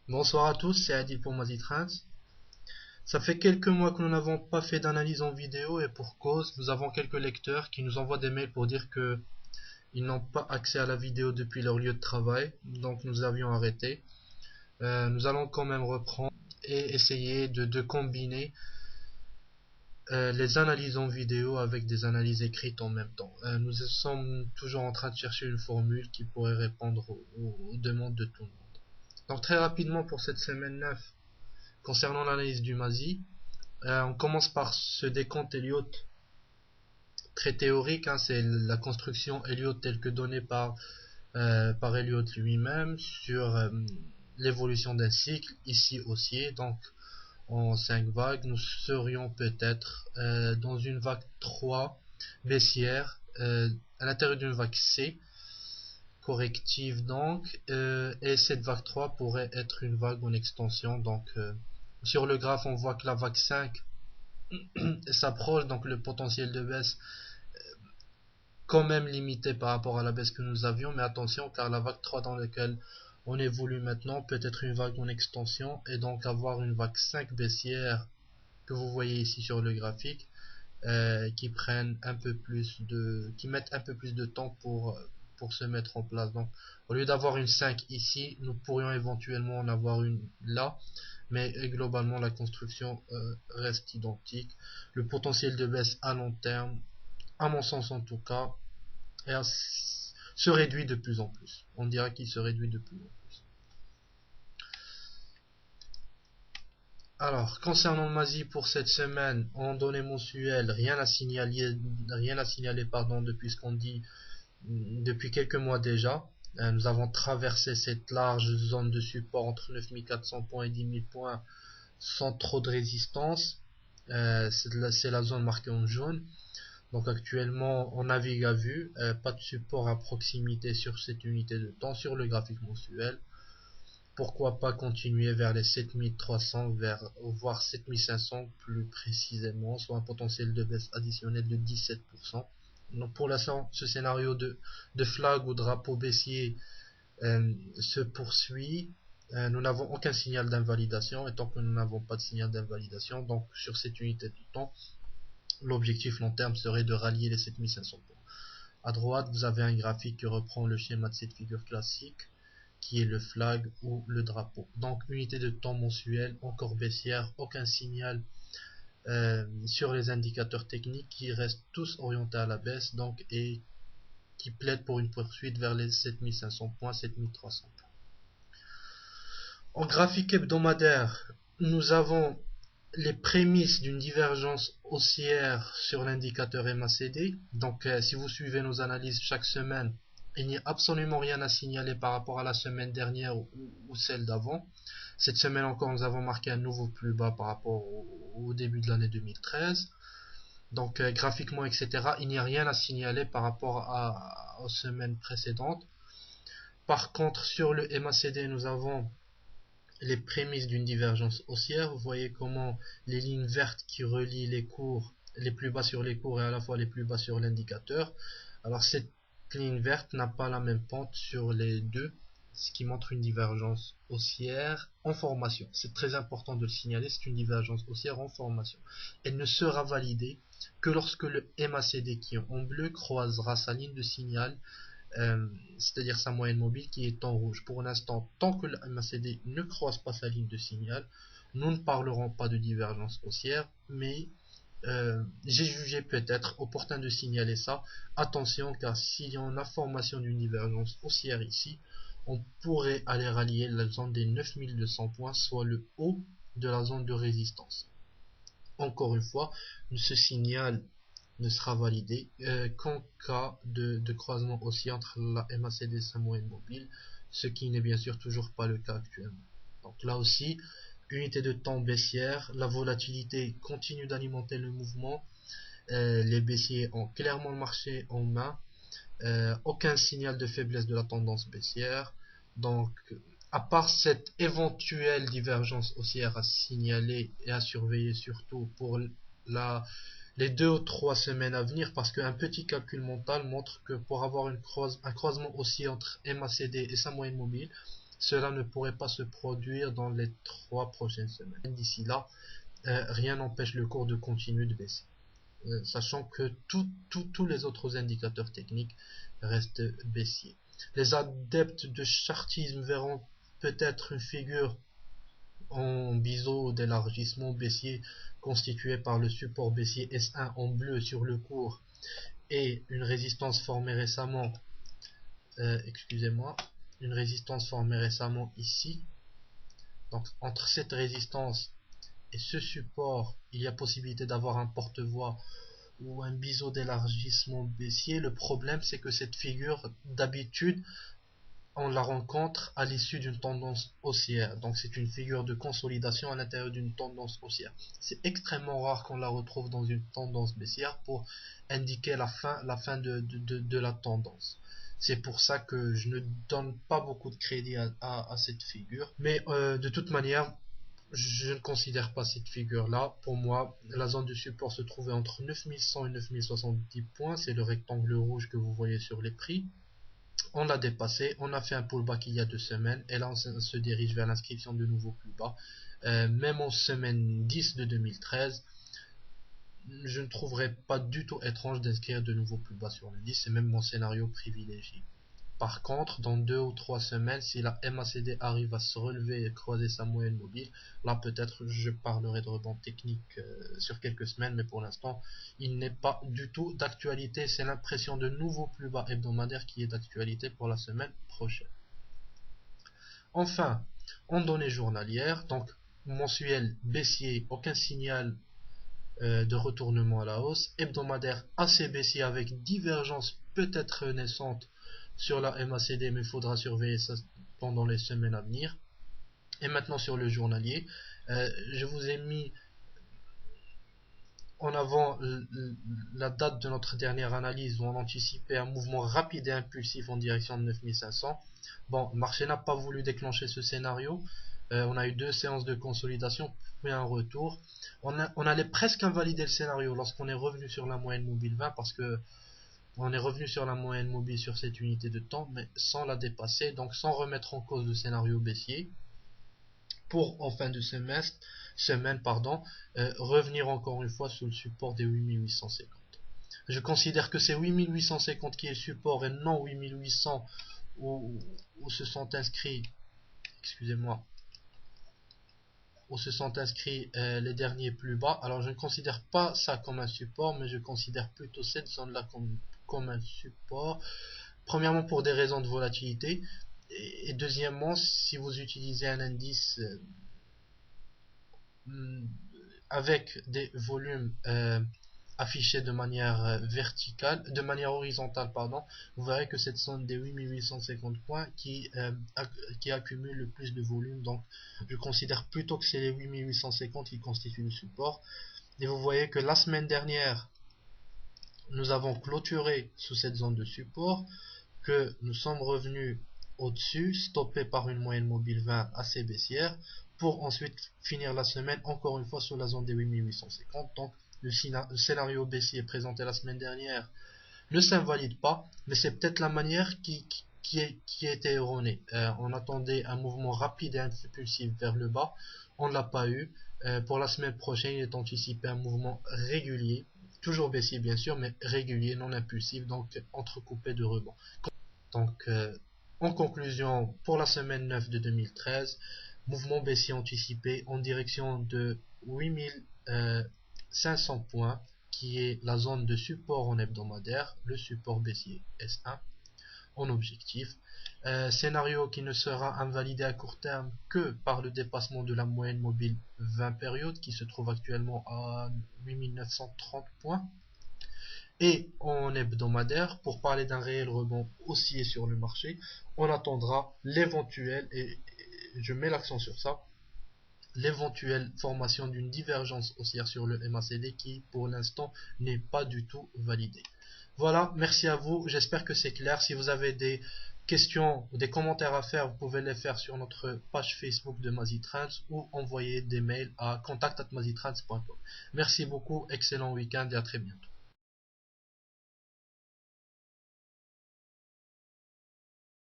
Bonsoir à tous, c'est Adil pour Mazitrans. Ça fait quelques mois que nous n'avons pas fait d'analyse en vidéo et pour cause, nous avons quelques lecteurs qui nous envoient des mails pour dire que ils n'ont pas accès à la vidéo depuis leur lieu de travail, donc nous avions arrêté. Nous allons quand même reprendre et essayer de combiner les analyses en vidéo avec des analyses écrites en même temps. Nous sommes toujours en train de chercher une formule qui pourrait répondre aux demandes de tout le monde. Donc très rapidement pour cette semaine 9. Concernant l'analyse du MASI, on commence par ce décompte Elliott très théorique, hein, c'est la construction Elliott telle que donnée par Elliott lui-même sur l'évolution d'un cycle ici haussier. Donc en 5 vagues, nous serions peut-être dans une vague 3 baissière à l'intérieur d'une vague C corrective donc, et cette vague 3 pourrait être une vague en extension. Donc sur le graphe on voit que la vague 5 s'approche, donc le potentiel de baisse quand même limité par rapport à la baisse que nous avions, mais attention car la vague 3 dans laquelle on évolue maintenant peut être une vague en extension et donc avoir une vague 5 baissière que vous voyez ici sur le graphique qui mettent un peu plus de temps pour se mettre en place. Donc au lieu d'avoir une 5 ici, nous pourrions éventuellement en avoir une là, mais globalement la construction reste identique. Le potentiel de baisse à long terme, à mon sens en tout cas, se réduit de plus en plus. On dira qu'il se réduit de plus en plus. Alors, concernant le MASI pour cette semaine, en données mensuelles, rien à signaler pardon, depuis ce qu'on dit depuis quelques mois déjà. Nous avons traversé cette large zone de support entre 9400 points et 10 000 points sans trop de résistance. C'est la zone marquée en jaune. Donc actuellement, on navigue à vue, pas de support à proximité sur cette unité de temps sur le graphique mensuel. Pourquoi pas continuer vers les 7300, voire 7500 plus précisément, soit un potentiel de baisse additionnel de 17%. Donc pour l'instant, ce scénario de flag ou drapeau baissier se poursuit. Nous n'avons aucun signal d'invalidation, et tant que nous n'avons pas de signal d'invalidation, donc sur cette unité de temps, l'objectif long terme serait de rallier les 7500 points. À droite, vous avez un graphique qui reprend le schéma de cette figure classique, qui est le flag ou le drapeau. Donc unité de temps mensuelle, encore baissière, aucun signal sur les indicateurs techniques qui restent tous orientés à la baisse, donc et qui plaident pour une poursuite vers les 7500 points, 7300 points. En graphique hebdomadaire, nous avons les prémices d'une divergence haussière sur l'indicateur MACD. Donc si vous suivez nos analyses chaque semaine, il n'y a absolument rien à signaler par rapport à la semaine dernière ou celle d'avant. Cette semaine encore, nous avons marqué un nouveau plus bas par rapport au début de l'année 2013. Donc graphiquement, etc., il n'y a rien à signaler par rapport aux semaines précédentes. Par contre, sur le MACD, nous avons les prémices d'une divergence haussière. Vous voyez comment les lignes vertes qui relient les cours, les plus bas sur les cours et à la fois les plus bas sur l'indicateur. Alors cette ligne verte n'a pas la même pente sur les deux, ce qui montre une divergence haussière en formation. C'est très important de le signaler, c'est une divergence haussière en formation. Elle ne sera validée que lorsque le MACD qui est en bleu croisera sa ligne de signal, c'est-à-dire sa moyenne mobile qui est en rouge. Pour l'instant, tant que le MACD ne croise pas sa ligne de signal, nous ne parlerons pas de divergence haussière, mais j'ai jugé peut-être opportun de signaler ça. Attention, car s'il y a une formation d'une divergence haussière ici, on pourrait aller rallier la zone des 9200 points, soit le haut de la zone de résistance. Encore une fois, ce signal ne sera validé qu'en cas de croisement aussi entre la MACD et sa moyenne mobile, ce qui n'est bien sûr toujours pas le cas actuellement. Donc là aussi, unité de temps baissière, la volatilité continue d'alimenter le mouvement, les baissiers ont clairement le marché en main, aucun signal de faiblesse de la tendance baissière. Donc à part cette éventuelle divergence haussière à signaler et à surveiller surtout pour les 2 ou 3 semaines à venir, parce qu'un petit calcul mental montre que pour avoir un croisement haussier entre MACD et sa moyenne mobile, cela ne pourrait pas se produire dans les 3 prochaines semaines. D'ici là, rien n'empêche le cours de continuer de baisser, sachant que tous les autres indicateurs techniques restent baissiers. Les adeptes de chartisme verront peut-être une figure en biseau d'élargissement baissier constituée par le support baissier S1 en bleu sur le cours et une résistance formée récemment, une résistance formée récemment ici. Donc entre cette résistance et ce support, il y a possibilité d'avoir un porte-voix ou un biseau d'élargissement baissier. Le problème, c'est que cette figure, d'habitude, on la rencontre à l'issue d'une tendance haussière. Donc c'est une figure de consolidation à l'intérieur d'une tendance haussière. C'est extrêmement rare qu'on la retrouve dans une tendance baissière pour indiquer la fin de la tendance. C'est pour ça que je ne donne pas beaucoup de crédit à cette figure. Mais de toute manière, je ne considère pas cette figure-là. Pour moi, la zone de support se trouvait entre 9100 et 9070 points. C'est le rectangle rouge que vous voyez sur les prix. On l'a dépassé, on a fait un pullback il y a 2 semaines, et là on se dirige vers l'inscription de nouveaux plus bas. Même en semaine 10 de 2013, je ne trouverais pas du tout étrange d'inscrire de nouveaux plus bas sur le 10, c'est même mon scénario privilégié. Par contre, dans 2 ou 3 semaines, si la MACD arrive à se relever et croiser sa moyenne mobile, là peut-être je parlerai de rebond technique sur quelques semaines, mais pour l'instant, il n'est pas du tout d'actualité. C'est l'impression de nouveaux plus bas hebdomadaires qui est d'actualité pour la semaine prochaine. Enfin, en données journalières, donc mensuel baissier, aucun signal de retournement à la hausse, hebdomadaire assez baissier avec divergence peut-être naissante sur la MACD, mais il faudra surveiller ça pendant les semaines à venir. Et maintenant sur le journalier, je vous ai mis en avant la date de notre dernière analyse où on anticipait un mouvement rapide et impulsif en direction de 9500. Bon, le marché n'a pas voulu déclencher ce scénario. On a eu 2 séances de consolidation puis un retour. On allait presque invalider le scénario lorsqu'on est revenu sur la moyenne mobile 20 parce que on est revenu sur la moyenne mobile sur cette unité de temps, mais sans la dépasser, donc sans remettre en cause le scénario baissier, pour en fin de semaine, revenir encore une fois sous le support des 8850. Je considère que c'est 8850 qui est le support et non 8800 où se sont inscrits, excusez-moi, où se sont inscrits les derniers plus bas. Alors je ne considère pas ça comme un support, mais je considère plutôt cette zone-là comme un support. Premièrement pour des raisons de volatilité, et deuxièmement si vous utilisez un indice avec des volumes affichés de manière verticale, de manière horizontale, pardon, vous verrez que cette zone des 8850 points qui accumule le plus de volume. Donc je considère plutôt que c'est les 8850 qui constituent le support. Et vous voyez que la semaine dernière, nous avons clôturé sous cette zone de support, que nous sommes revenus au-dessus, stoppés par une moyenne mobile 20 assez baissière, pour ensuite finir la semaine encore une fois sur la zone des 8850. Donc le scénario baissier présenté la semaine dernière ne s'invalide pas, mais c'est peut-être la manière qui a été erronée. On attendait un mouvement rapide et impulsif vers le bas, on ne l'a pas eu. Pour la semaine prochaine, il est anticipé un mouvement régulier, toujours baissier bien sûr, mais régulier, non impulsif, donc entrecoupé de rebonds. Donc en conclusion, pour la semaine 9 de 2013, mouvement baissier anticipé en direction de 8500 points, qui est la zone de support en hebdomadaire, le support baissier S1 en objectif. Scénario qui ne sera invalidé à court terme que par le dépassement de la moyenne mobile 20 périodes qui se trouve actuellement à 8930 points. Et en hebdomadaire, pour parler d'un réel rebond haussier sur le marché, on attendra l'éventuel, et je mets l'accent sur ça, l'éventuelle formation d'une divergence haussière sur le MACD qui pour l'instant n'est pas du tout validée. Voilà, merci à vous, j'espère que c'est clair. Si vous avez des questions ou des commentaires à faire, vous pouvez les faire sur notre page Facebook de Mazitrans ou envoyer des mails à contact@mazitrans.com. Merci beaucoup, excellent week-end et à très bientôt.